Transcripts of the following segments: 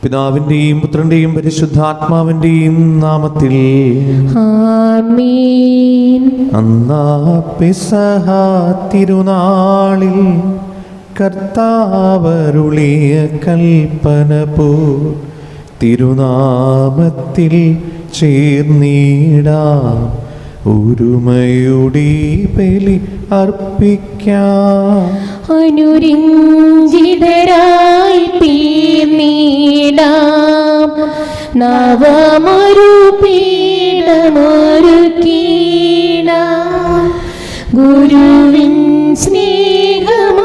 പിതാവിന്റെയും പുത്രന്റെയും പരിശുദ്ധാത്മാവിന്റെയും നാമത്തിൽ ആമേൻ. അന്നാ പെസഹ തിരുനാളിൽ കർത്താവരുളിയ കൽപ്പന പോ തിരുനാമത്തിൽ ചേർന്നിടാം, ഒരുമയുടെ ബലി അർപ്പിക്കാം. അനുരഞ്ജിതരായി തീർന്നിടാം, നവമൊരു പീഠമൊരുക്കിടാം. ഗുരുവിൻ സ്നേഹമോടെയാകും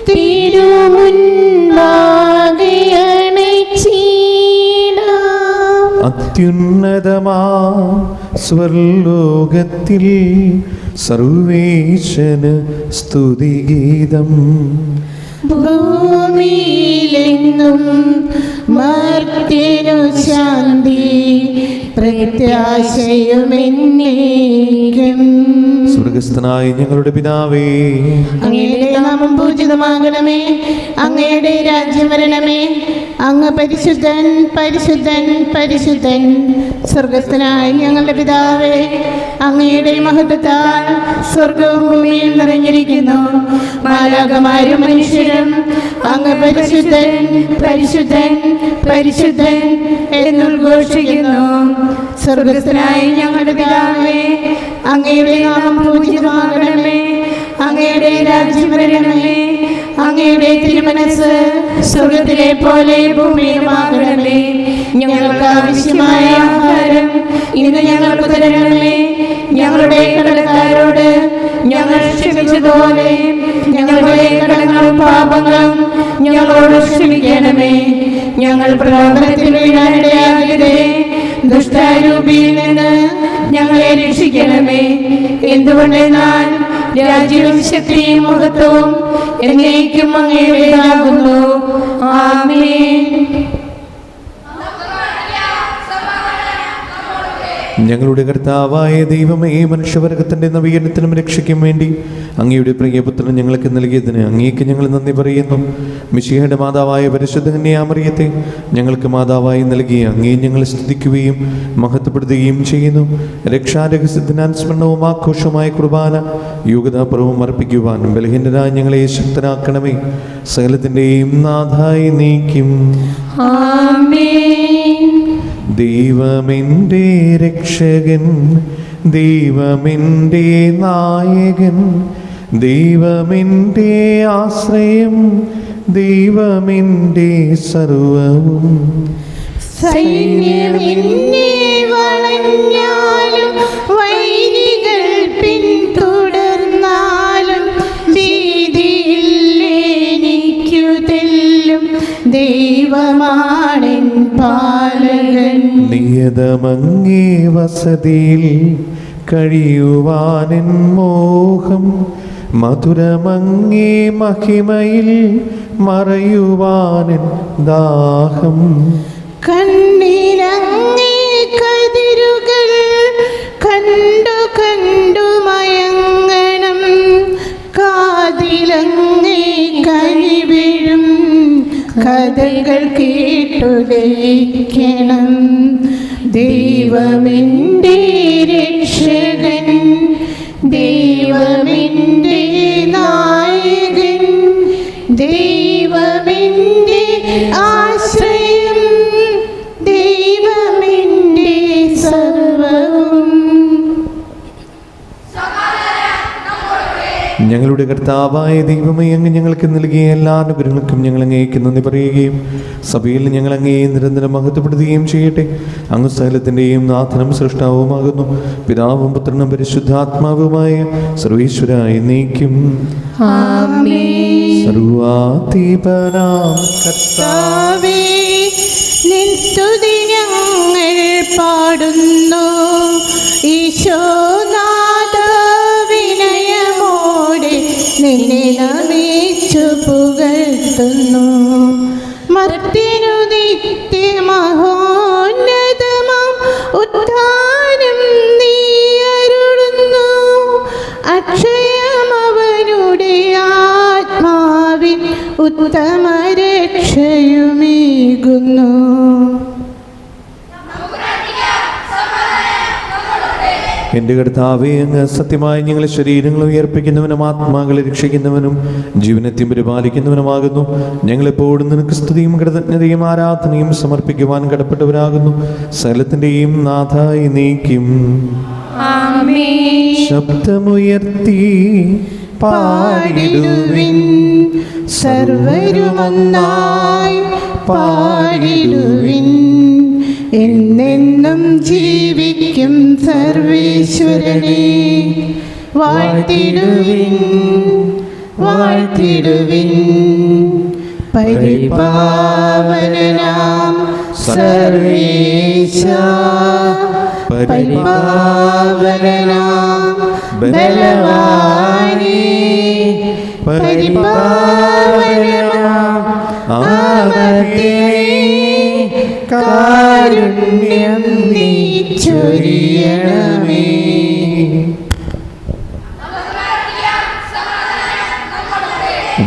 തിരുമുൻപാകെ അണച്ചിടാം. അത്യുന്നതമാ സ്വർലോകത്തിൽ സർവേശന് സ്തുതിഗീതം. ഭൂമിയിലെങ്ങും മർത്യനു ശാന്തി പ്രത്യാശയുമെന്നേക്കും. സ്വർഗസ്ഥനായ ഞങ്ങളുടെ പിതാവേ, അങ്ങയുടെ നാമം പൂജിതമാകണമേ, അങ്ങയുടെ രാജ്യം വരണമേ. അങ്ങ് പരിശുദ്ധൻ പരിശുദ്ധൻ പരിശുദ്ധൻ. സ്വർഗസ്ഥനായ ഞങ്ങളുടെ പിതാവേ, അങ്ങയുടെ മഹത്വത്താൽ സ്വർഗവും ഭൂമിയും നിറഞ്ഞിരിക്കുന്നു. മാലാഖമാരും മനുഷ്യരും അങ്ങ് പരിശുദ്ധൻ പരിശുദ്ധൻ പരിശുദ്ധൻ എന്നുദ്ഘോഷിക്കുന്നു. സ്വർഗസ്ഥനായ ഞങ്ങളുടെ പിതാവേ, അങ്ങയുടെ നാമം പൂജിതമാകണമേ, അങ്ങയുടെ രാജ്യം വരണമേ. അങ്ങയുടെ തിരുമനസ് സ്വർഗത്തിലെ പോലെ ഭൂമിയിലുമാകണമേ. ഞങ്ങൾക്ക് ആവശ്യമായ ആഹാരം ഇന്ന് ഞങ്ങൾക്ക് തരണമേ. ഞങ്ങളുടെ കടക്കാരോട് ഞങ്ങൾ ക്ഷമിച്ചതുപോലെ ഞങ്ങളുടെ കടങ്ങളും പാപങ്ങളും ഞങ്ങളോട് ക്ഷമിക്കണമേ. ഞങ്ങൾ പ്രലോഭനത്തിൽ വീഴാനിടയാകരുതേ, ദുഷ്ടാരൂപിയിൽ നിന്ന് ഞങ്ങളെ രക്ഷിക്കണമേ. എന്തുകൊണ്ടെന്നാൽ രാജ്യവും ശക്തിയും മഹത്വവും എന്നേക്കും അങ്ങയുടേതാകുന്നു. ആമേൻ. ഞങ്ങളുടെ കർത്താവായ ദൈവമേ, മനുഷ്യവർഗത്തിന്റെ നവീകരണത്തിനും രക്ഷയ്ക്കും വേണ്ടി അങ്ങയുടെ പ്രിയപുത്രൻ ഞങ്ങൾക്ക് നൽകിയതിന് അങ്ങേക്ക് ഞങ്ങൾ നന്ദി പറയുന്നു. മിശിഹയുടെ മാതാവായ പരിശുദ്ധ കന്യാമറിയത്തെ ഞങ്ങൾക്ക് മാതാവായി നൽകി അങ്ങേ ഞങ്ങൾ സ്തുതിക്കുകയും മഹത്വപ്പെടുത്തുകയും ചെയ്യുന്നു. രക്ഷാരഹസ്യത്തിനാസ്മരണവും ആഘോഷമായ കുർബാന യോഗ്യതാപൂർവ്വം അർപ്പിക്കുവാൻ ബലഹീനരായ ഞങ്ങളെ ശക്തരാക്കണമേ. സകലത്തിൻ്റെയും നാഥായി നീക്കും. ആമേൻ. ദൈവമെൻ്റെ രക്ഷകൻ, ദൈവമെൻ്റെ നായകൻ, ദൈവമെൻ്റെ ആശ്രയം, ദൈവമെൻ്റെ സർവവും. സൈന്യമെന്നെ വളഞ്ഞാലും വൈരികൾ പിന്തുടർന്നാലും ഭീതിയില്ലെനിക്കു തെല്ലും ദൈവമാണെൻ പാലകൻ. നിയതമങ്ങേ വസതിയിൽ കഴിയുവാനെൻ മോഹം, മധുരമങ്ങേ മഹിമയിൽ മറയുവാനെൻ ദാഹം. കണ്ണിലങ്ങേ കതിരുകൾ കണ്ടു കണ്ടു മയങ്ങണം, കാതിലങ്ങേ കനിവിഴും കഥകൾ കേട്ടു ലയിക്കണം. ദൈവമെൻ്റെ രക്ഷകൻ, ദൈവമെൻ്റെ നായകൻ, ദൈവമെൻ്റെ ആശ്രയം, ദൈവമെൻ്റെ സർവവും. ഞങ്ങളുടെ കർത്താവായ ദൈവമേ, അങ്ങ് ഞങ്ങൾക്ക് നൽകിയ എല്ലാ അനുഗ്രഹങ്ങൾക്കും ഞങ്ങൾ അങ്ങേക്ക് നന്ദി പറയുകയും സഭയിൽ ഞങ്ങൾ അങ്ങേ നിരന്തരം മഹത്വപ്പെടുത്തുകയും ചെയ്യട്ടെ. അങ്ങ് സകലത്തിൻ്റെയും നാഥനും സൃഷ്ടാവുമാകുന്നു. പിതാവും പുത്രനും പരിശുദ്ധാത്മാവുമായ സർവീശ്വരായ നീക്കും. സർവാധിപനാം കർത്താവേ, നിൻ സ്തുതി ഞങ്ങൾ പാടുന്നു. ഈശോനാഥ വിനയമോടെ നിന്നെ നമിച്ചു പുകഴ്ത്തുന്നു. മർത്യനു നിത്യമഹോന്നതമാം ഉദ്ധാനം നീ അരുളുന്നു. അക്ഷയമവനുടെ ആത്മാവിൻ ഉത്തമ രക്ഷയുമേകുന്നു. എൻ്റെ കർത്താവേ, അങ്ങ് സത്യമായി ഞങ്ങളെ ശരീരങ്ങൾ ഉയർപ്പിക്കുന്നവനും ആത്മാക്കളെ രക്ഷിക്കുന്നവനും ജീവനത്തെയും പരിപാലിക്കുന്നവനുമാകുന്നു. ഞങ്ങളെപ്പോഴും നിനക്ക് സ്തുതിയും കൃതജ്ഞതയും ആരാധനയും സമർപ്പിക്കുവാൻ കടപ്പെട്ടവരാകുന്നു. സകലത്തിൻ്റെയും നാഥായി നീക്കും. ശബ്ദമുയർത്തി പാടിടുവിൻ, സർവരുമൊന്നായി പാടിടുവിൻ. എന്നെന്നും ജീവിക്കും സർവേശ്വരനെ വാഴ്ത്തിടുവിൻ, വാഴ്ത്തിടുവിൻ. പരിപാവനനാം സർവേശ, പരിപാവനനാം ബലവാനേ, പരിപാവനനാം ആദരേ, കാരുണ്യം നീ ചൊരിയണമേ.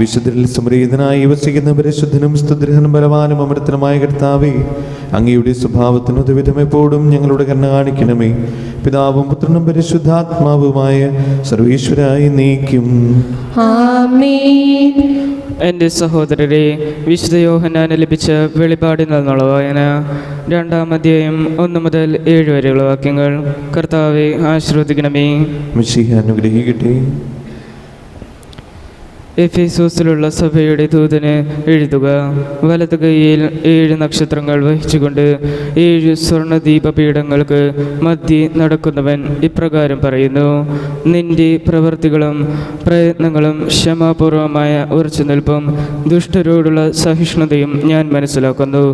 വിശുദ്ധരിൽ സമരീതനായി വസിക്കുന്ന പരിശുദ്ധനും സ്തുതിർഹനും ബലവാനും അമൃതനുമായ കർത്താവേ, അങ്ങയുടെ സ്വഭാവത്തിന് ഉദവിധം എപ്പോഴും ഞങ്ങളുടെ കരുണ കാണിക്കണമേ. പിതാവും പുത്രനും പരിശുദ്ധാത്മാവുമായ സർവീശ്വരായി നീക്കും. ആമേൻ. എൻ്റെ സഹോദരരെ, വിശുദ്ധ യോഹന്നാന് ലഭിച്ച വെളിപാടിൽ നിന്നുള്ള വായന 2-ാം അധ്യായം 1 മുതൽ 7 വരെയുള്ള വാക്യങ്ങൾ. കർത്താവെ ആശീർവദിക്കണമേ. മിശിഹ അനുഗ്രഹിക്കട്ടെ. എഫേസോസിലുള്ള സഭയുടെ ദൂതന് എഴുതുക. വലതു കൈയിൽ 7 നക്ഷത്രങ്ങൾ വഹിച്ചുകൊണ്ട് 7 സ്വർണ്ണ ദീപപീഠങ്ങൾക്ക് മധ്യേ നടക്കുന്നവൻ ഇപ്രകാരം പറയുന്നു: നിന്റെ പ്രവൃത്തികളും പ്രയത്നങ്ങളും ക്ഷമാപൂർവമായ ഉറച്ചുനിൽപ്പും ദുഷ്ടരോടുള്ള സഹിഷ്ണുതയും ഞാൻ മനസ്സിലാക്കുന്നു.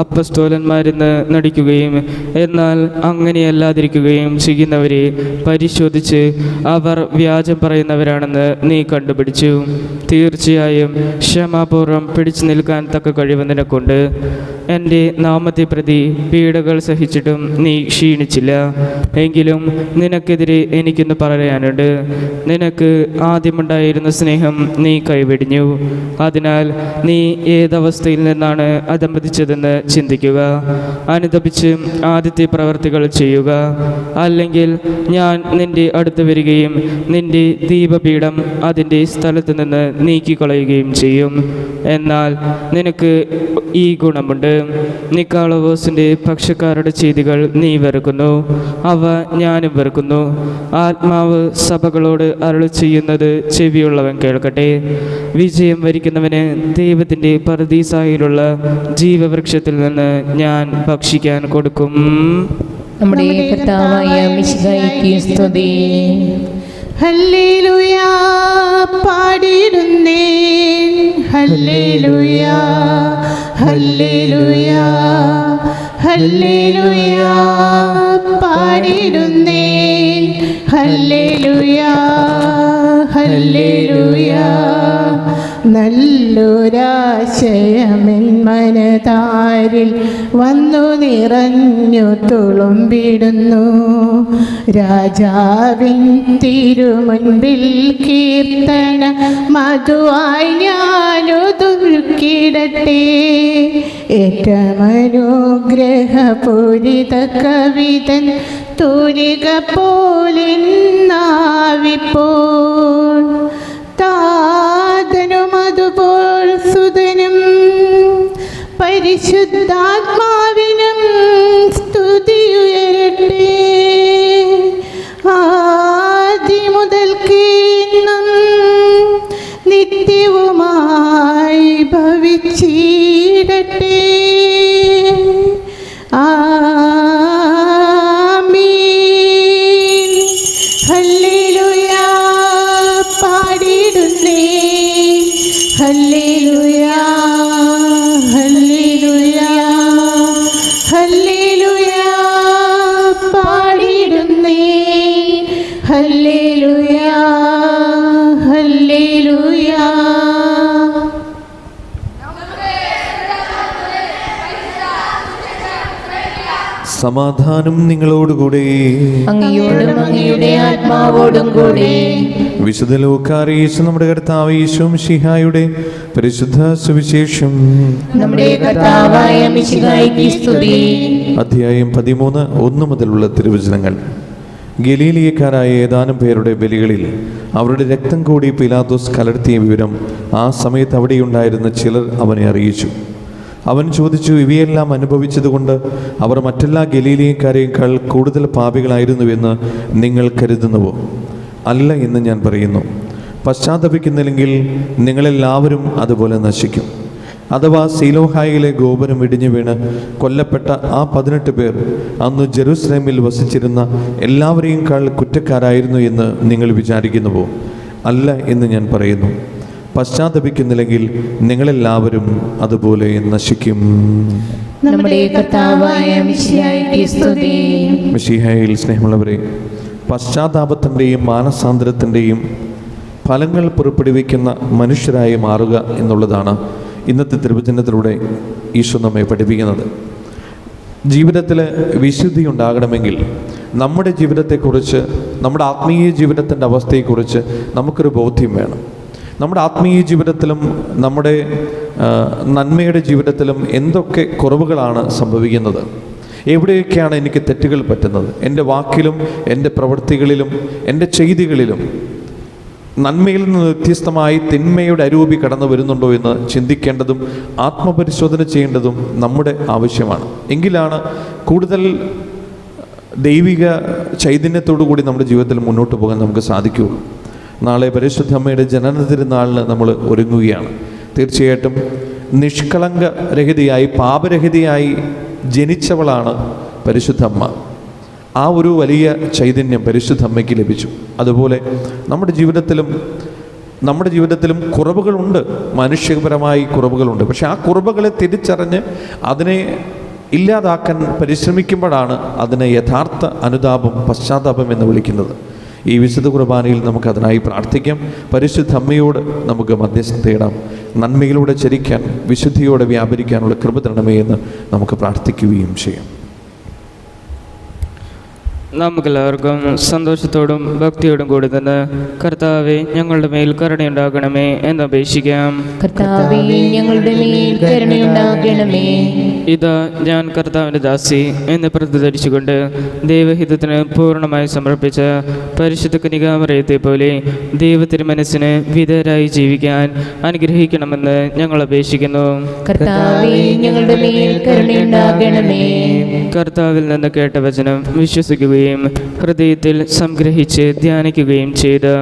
അപ്പസ്തോലന്മാരെന്ന് നടിക്കുകയും എന്നാൽ അങ്ങനെയല്ലാതിരിക്കുകയും ചെയ്യുന്നവരെ പരിശോധിച്ച് അവർ വ്യാജം പറയുന്നവരാണെന്ന് നീ കണ്ടുപിടിച്ചു. തീർച്ചയായും ക്ഷമാപൂർവം പിടിച്ചു നിൽക്കാൻ തക്ക കഴിവ് നിനക്കുണ്ട്. എൻ്റെ നാമത്തെ പ്രതി പീഡകൾ സഹിച്ചിട്ടും നീ ക്ഷീണിച്ചില്ല. എങ്കിലും നിനക്കെതിരെ എനിക്കൊന്ന് പറയാനുണ്ട്. നിനക്ക് ആദ്യമുണ്ടായിരുന്ന സ്നേഹം നീ കൈവെടിഞ്ഞു. അതിനാൽ നീ ഏതവസ്ഥയിൽ നിന്നാണ് അധംപതിച്ചതെന്ന് ചിന്തിക്കുക. അനുതപിച്ച് ആദ്യത്തെ പ്രവർത്തികൾ ചെയ്യുക. അല്ലെങ്കിൽ ഞാൻ നിന്റെ അടുത്ത് വരികയും നിന്റെ ദീപപീഠം അതിൻ്റെ സ്ഥലത്ത് നിന്ന് നീക്കിക്കളയുകയും ചെയ്യും. എന്നാൽ നിനക്ക് ഈ ഗുണമുണ്ട്: നിക്കാളവോസിൻ്റെ പക്ഷക്കാരുടെ ചെയ്തികൾ നീ വെറുക്കുന്നു, അവ ഞാനും വെറുക്കുന്നു. ആത്മാവ് സഭകളോട് അരുളി ചെയ്യുന്നത് ചെവിയുള്ളവൻ കേൾക്കട്ടെ. വിജയം വരിക്കുന്നവന് ദൈവത്തിൻ്റെ പറുദീസായിലുള്ള ജീവവൃക്ഷത്തിൽ നിന്ന് ഞാൻ ഭക്ഷിക്കാൻ കൊടുക്കും. നമ്മുടെ കർത്താവായ മിശിഹായ്ക്ക് സ്തുതി. ഹല്ലേലൂയ പാടിടുന്നേ, ഹല്ലേലൂയ, ഹല്ലേലൂയ, ഹല്ലേലൂയ പാടിടുന്നേ, ഹല്ലേലൂയ, ഹല്ലേലൂയ. നല്ലൊരാശയമെൻ മനതാരിൽ വന്നു നിറഞ്ഞു തുളുമ്പിടുന്നു. രാജാവിൻ തിരുമുൻപിൽ കീർത്തന മധുവായി ഞാനൊതുക്കിടട്ടെ. ഏറ്റമനുഗ്രഹപൂരിത കവിതൻ തൂലിക പോലെന്നാവിപ്പോൾ. താതനും അതുപോൽ സുതനും പരിശുദ്ധാത്മാവിനും സ്തുതിയുയരട്ടെ. ആദിമുതൽക്കേന്നും നിത്യവുമായി ഭവിച്ചിടട്ടെ. ആമീൻ. ഹല്ലേലൂയ പാടിടുന്നേ, ഹല്ലേലൂയ, ഹല്ലേലൂയ, ഹല്ലേലൂയ പാടിടുന്നേ, ഹല്ലേലൂയ, ഹല്ലേലൂയ. സമാധാനം നിങ്ങളോടുകൂടെ. അങ്ങയോടും അങ്ങയുടെ ആത്മാവോടും കൂടെ. വിശുദ്ധ ലൂക്കാ അറിയിച്ച നമ്മുടെ കർത്താവ് യേശു മിശിഹായുടെ പരിശുദ്ധ സുവിശേഷം. നമ്മുടെ കർത്താവായ മിശിഹായിക്ക് സ്തുതി. അധ്യായം 13 1 മുതലുള്ള തിരുവചനങ്ങൾ. ഗലീലിയക്കാരായ ഏതാനും പേരുടെ ബലികളിൽ അവരുടെ രക്തം കൂടി പീലാത്തോസ് കലർത്തിയ വിവരം ആ സമയത്ത് അവിടെയുണ്ടായിരുന്ന ചിലർ അവനെ അറിയിച്ചു. അവൻ ചോദിച്ചു, ഇവയെല്ലാം അനുഭവിച്ചതുകൊണ്ട് അവർ മറ്റെല്ലാ ഗലീലിയക്കാരേക്കാൾ കൂടുതൽ പാപികളായിരുന്നുവെന്ന് നിങ്ങൾ കരുതുന്നുവോ? അല്ല എന്ന് ഞാൻ പറയുന്നു. പശ്ചാത്തപിക്കുന്നില്ലെങ്കിൽ നിങ്ങളെല്ലാവരും അതുപോലെ നശിക്കും. അഥവാ സീലോഹായിലെ ഗോപുരം ഇടിഞ്ഞു വീണ് കൊല്ലപ്പെട്ട ആ 18 പേർ അന്ന് ജെറുസലേമിൽ വസിച്ചിരുന്ന എല്ലാവരെയുംക്കാൾ കുറ്റക്കാരായിരുന്നു എന്ന് നിങ്ങൾ വിചാരിക്കുന്നുവോ? അല്ല എന്ന് ഞാൻ പറയുന്നു. പശ്ചാത്തപിക്കുന്നില്ലെങ്കിൽ നിങ്ങളെല്ലാവരും അതുപോലെ നശിക്കും. നമ്മുടെ കർത്താവായ മിശിഹായിക്ക് സ്തുതി. മിശിഹായിൽ സ്നേഹമുള്ളവരെ, പശ്ചാത്താപത്തിൻ്റെയും മാനസാന്തരത്തിൻ്റെയും ഫലങ്ങൾ പുറപ്പെടുവിക്കുന്ന മനുഷ്യരായി മാറുക എന്നുള്ളതാണ് ഇന്നത്തെ തിരുവചനത്തിലൂടെ ഈശോ നമ്മെ പഠിപ്പിക്കുന്നത്. ജീവിതത്തിൽ വിശുദ്ധി ഉണ്ടാകണമെങ്കിൽ നമ്മുടെ ജീവിതത്തെക്കുറിച്ച്, നമ്മുടെ ആത്മീയ ജീവിതത്തിൻ്റെ അവസ്ഥയെക്കുറിച്ച് നമുക്കൊരു ബോധ്യം വേണം. നമ്മുടെ ആത്മീയ ജീവിതത്തിലും നമ്മുടെ നന്മയുടെ ജീവിതത്തിലും എന്തൊക്കെ കുറവുകളാണ് സംഭവിക്കുന്നത്, എവിടെയൊക്കെയാണ് എനിക്ക് തെറ്റുകൾ പറ്റുന്നത്, എൻ്റെ വാക്കിലും എൻ്റെ പ്രവൃത്തികളിലും എൻ്റെ ചെയ്തികളിലും നന്മയിൽ നിന്ന് വ്യത്യസ്തമായി തിന്മയുടെ അരൂപി കടന്നു വരുന്നുണ്ടോ എന്ന് ചിന്തിക്കേണ്ടതും ആത്മപരിശോധന ചെയ്യേണ്ടതും നമ്മുടെ ആവശ്യമാണ്. എങ്കിലാണ് കൂടുതൽ ദൈവിക ചൈതന്യത്തോടു കൂടി നമ്മുടെ ജീവിതത്തിൽ മുന്നോട്ട് പോകാൻ നമുക്ക് സാധിക്കുകയുള്ളൂ. നാളെ പരിശുദ്ധ അമ്മയുടെ ജനന തിരുനാളിന് നമ്മൾ ഒരുങ്ങുകയാണ്. തീർച്ചയായിട്ടും നിഷ്കളങ്കരഹിതയായി പാപരഹിതയായി ജനിച്ചവളാണ് പരിശുദ്ധ അമ്മ. ആ ഒരു വലിയ ചൈതന്യം പരിശുദ്ധ അമ്മയ്ക്ക് ലഭിച്ചു. അതുപോലെ നമ്മുടെ ജീവിതത്തിലും കുറവുകളുണ്ട്, മനുഷ്യപരമായി കുറവുകളുണ്ട്. പക്ഷെ ആ കുറവുകളെ തിരിച്ചറിഞ്ഞ് അതിനെ ഇല്ലാതാക്കാൻ പരിശ്രമിക്കുമ്പോഴാണ് അതിനെ യഥാർത്ഥ അനുതാപം, പശ്ചാത്താപം എന്ന് വിളിക്കുന്നത്. ഈ വിശുദ്ധ കുർബാനയിൽ നമുക്കതിനായി പ്രാർത്ഥിക്കാം. പരിശുദ്ധ അമ്മയോട് നമുക്ക് മധ്യസ്ഥം തേടാം. നന്മയിലൂടെ ചരിക്കാൻ, വിശുദ്ധിയോടെ വ്യാപരിക്കാനുള്ള കൃപ തരണമേ എന്ന് നമുക്ക് പ്രാർത്ഥിക്കുകയും ചെയ്യാം. നമുക്കെല്ലാവർക്കും സന്തോഷത്തോടും ഭക്തിയോടും കൂടി നിന്ന് കർത്താവെ ഞങ്ങളുടെ മേൽ കരുണയുണ്ടാകണമേ എന്ന് അപേക്ഷിക്കാം. കർത്താവേ ഞങ്ങളുടെ മേൽ കരുണയുണ്ടാകണമേ. ഇതാ ഞാൻ കർത്താവിൻ്റെ ദാസി എന്ന് പ്രതിധരിച്ചുകൊണ്ട് ദൈവഹിതത്തിന് പൂർണ്ണമായി സമർപ്പിച്ച പരിശുദ്ധ കന്യകാമറിയത്തെ പോലെ ദൈവത്തിന് മനസ്സിന് വിധേയരായി ജീവിക്കാൻ അനുഗ്രഹിക്കണമെന്ന് ഞങ്ങൾ അപേക്ഷിക്കുന്നു. കർത്താവേ ഞങ്ങളുടെ മേൽ കരുണയുണ്ടാകണമേ. കർത്താവിൽ നിന്ന് കേട്ട വചനം വിശ്വസിക്കുകയും ഹൃദയത്തിൽ സംഗ്രഹിച്ച് ധ്യാനിക്കുകയും ചെയ്ത്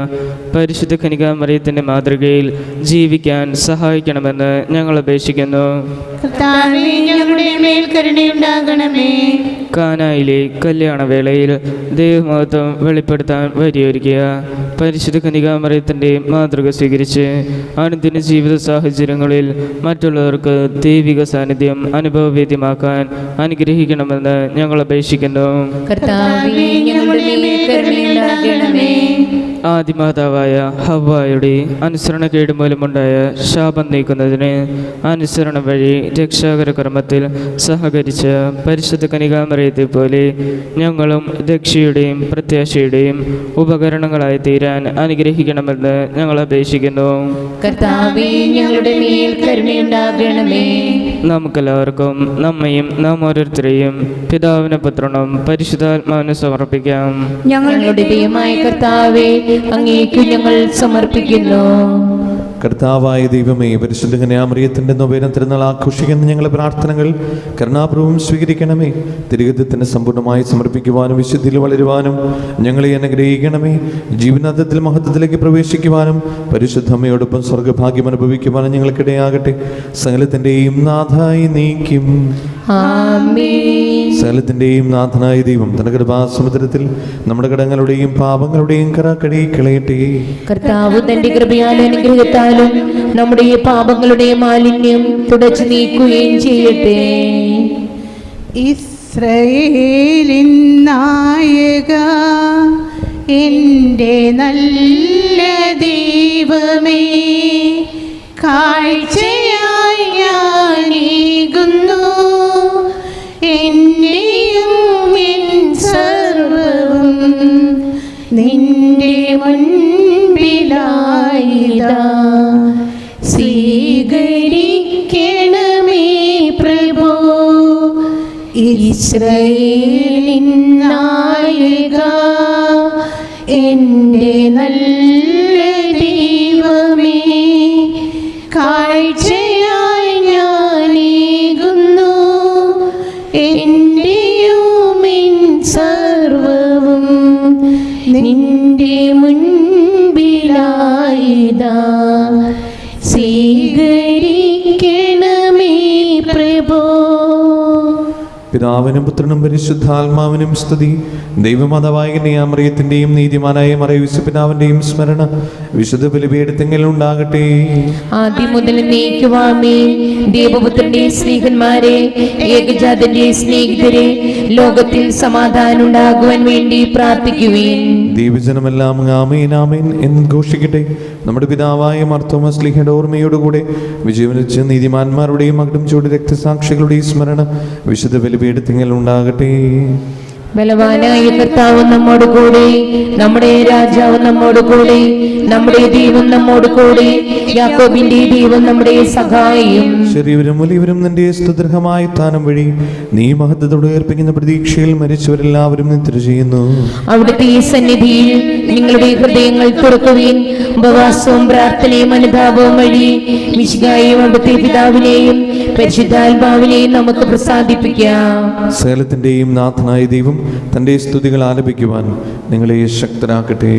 പരിശുദ്ധ കന്യകാമറിയത്തിൻ്റെ മാതൃകയിൽ ജീവിക്കാൻ സഹായിക്കണമെന്ന് ഞങ്ങൾ അപേക്ഷിക്കുന്നു. കർത്താവേ ഞങ്ങളുടെ മേൽ കരുണയുണ്ടാകണമേ. കാനായിലെ കല്യാണവേളയിൽ ദൈവമഹത്വം വെളിപ്പെടുത്താൻ വഴിയൊരുക്കിയ പരിശുദ്ധ കന്യകാമറിയത്തിൻ്റെ മാതൃക സ്വീകരിച്ച് അനുദിന ജീവിത സാഹചര്യങ്ങളിൽ മറ്റുള്ളവർക്ക് ദൈവിക സാന്നിധ്യം അനുഭവവേദ്യമാക്കാൻ അനുഗ്രഹിക്കണമെന്ന് ഞങ്ങൾ അപേക്ഷിക്കുന്നു. കർത്താവേ ഞങ്ങളുടെ മേൽ കരുണയുണ്ടാകണമേ. ആദിമാതാവായ ഹവ്വായുടെ അനുസരണക്കേട് മൂലമുണ്ടായ ശാപം നീക്കുന്നതിന് അനുസരണ വഴി രക്ഷാകര കർമ്മത്തിൽ സഹകരിച്ച പരിശുദ്ധ കന്യകാമറിയത്തെ പോലെ ഞങ്ങളും രക്ഷയുടെയും പ്രത്യാശയുടെയും ഉപകരണങ്ങളായി തീരാൻ അനുഗ്രഹിക്കണമെന്ന് ഞങ്ങൾ അപേക്ഷിക്കുന്നു. കർത്താവേ ഞങ്ങളുടെ മേൽ കരുണയുണ്ടാകണമേ. നമുക്കെല്ലാവർക്കും നമ്മയും നാം ഓരോരുത്തരെയും പിതാവിനും പുത്രനും പരിശുദ്ധാത്മാവിന് സമർപ്പിക്കാം. ഞങ്ങളുടെ ദൈവമായ കർത്താവേ അങ്ങേക്ക് ഞങ്ങൾ സമർപ്പിക്കുന്നു. കർത്താവായ ദൈവമേ, പരിശുദ്ധ കന്യാമറിയത്തിൻ്റെ നൊവേന തിരുനാൾ ആഘോഷിക്കുന്ന ഞങ്ങളുടെ പ്രാർത്ഥനകൾ കരുണാപൂർവ്വം സ്വീകരിക്കണമേ. തിരുഗതത്തിന് സമ്പൂർണ്ണമായി സമർപ്പിക്കുവാനും വിശുദ്ധിയിൽ വളരുവാനും ഞങ്ങളെ അനുഗ്രഹിക്കണമേ. ജീവനാഥത്തിൽ മഹത്വത്തിലേക്ക് പ്രവേശിക്കുവാനും പരിശുദ്ധ അമ്മയോടൊപ്പം സ്വർഗ്ഗഭാഗ്യം അനുഭവിക്കുവാനും ഞങ്ങൾക്കിടയാകട്ടെ. സകലത്തിൻ്റെയും നാഥായി നീക്കും. സകലത്തിൻ്റെയും നാഥനായ ദൈവം തന്റെ കൃപാസമുദ്രത്തിൽ നമ്മുടെ കടങ്ങളുടെയും പാപങ്ങളുടെയും കറ കഴുകിക്കളയട്ടെ. കർത്താവ് തന്റെ കൃപയാലും അനുഗ്രഹത്താലും നമ്മുടെ പാപങ്ങളുടെ മാലിന്യം തുടച്ചു നീക്കുകയും ചെയ്യട്ടെ. ഇസ്രായേലിൻ നായക, എൻ്റെ നല്ല ദൈവമേ, കാഴ്ചയായി ഞാനേകുന്നു എന്നെയും എൻ സർവ്വവും നിന്റെ മുൻപിലായിതാ. സ്വീകരിക്കണമേ ഇസ്രായേലിൻ നായക, എൻ്റെ നല്ല ദൈവമേ, കാഴ്ചയായി ഞാനേകുന്നു എൻ്റെയും എൻ സർവവും നിന്റെ മുൻപിലായിതാ. സ്വീകരിക്കണമേ പ്രഭോ. പിതാവിനും പുത്രനും പരിശുദ്ധാത്മാവിനും സ്തുതി. ദൈവമാതാവായ മറിയത്തിന്റെയും നീതിമാനായ മറിയ പിതാവിന്റെയും സ്മരണ വിശുദ്ധ ബലിപീഠത്തിങ്കൽ ഉണ്ടാകട്ടെ. ആദ്യം മുതൽ നീക്കുവാമേ. ദേവപുത്രന്റെ സ്നേഹന്മാരെ, ഏകജാതന്റെ സ്നേഹിതരെ, ലോകത്തിൽ സമാധാനം ഉണ്ടാകുവാൻ വേണ്ടി പ്രാർത്ഥിക്കുവേൻ. ദൈവജനമെല്ലാം ആമേൻ ആമേൻ എന്ന് ഘോഷിക്കട്ടെ. നമ്മുടെ പിതാവായ മാർത്തോമാ ശ്ലീഹയുടെ ഓർമ്മയോടുകൂടെ വിജയവരിച്ച നീതിമാന്മാരുടെയും അകടംചൂട് രക്തസാക്ഷികളുടെയും സ്മരണ വിശുദ്ധ ബലിപീഠത്തിങ്കൽ ഉണ്ടാകട്ടെ. ബലവാനായ കർത്താവ് നമ്മോട് കൂടെ, നമ്മുടെ രാജാവ് നമ്മോട് കൂടെ, നമ്മുടെ ദൈവം നമ്മോട് കൂടെ, യാക്കോബിന്റെ ദൈവം നമ്മുടെ സഹായം. ശരീരവും വലിയവരും നിന്റെ സ്തുത്യർഹമായ സ്ഥാനം വഴി നീ മഹത്വത്തോടെ ഏർപ്പിക്കുന്ന പ്രതീക്ഷയിൽ മരിച്ചവരെല്ലാവരും നിദ്ര ചെയ്യുന്നു. അവിടുത്തെ ഈ സന്നിധിയിൽ നിങ്ങളുടെ ഹൃദയങ്ങൾ തുറക്കുകയും ഉപവാസവും പ്രാർത്ഥനയും അനുതാപവും വഴി മിശിഹായെയും അവിടുത്തെ പിതാവിനെയും പരിശുദ്ധാത്മാവിനെയും നമുക്ക് പ്രസാദിപ്പിക്കാം. സകലത്തിന്റെയും നാഥനായ ദൈവം തന്റെ സ്തുതികൾ ആലപിക്കുവാൻ നിങ്ങളെ ശക്തരാക്കട്ടെ.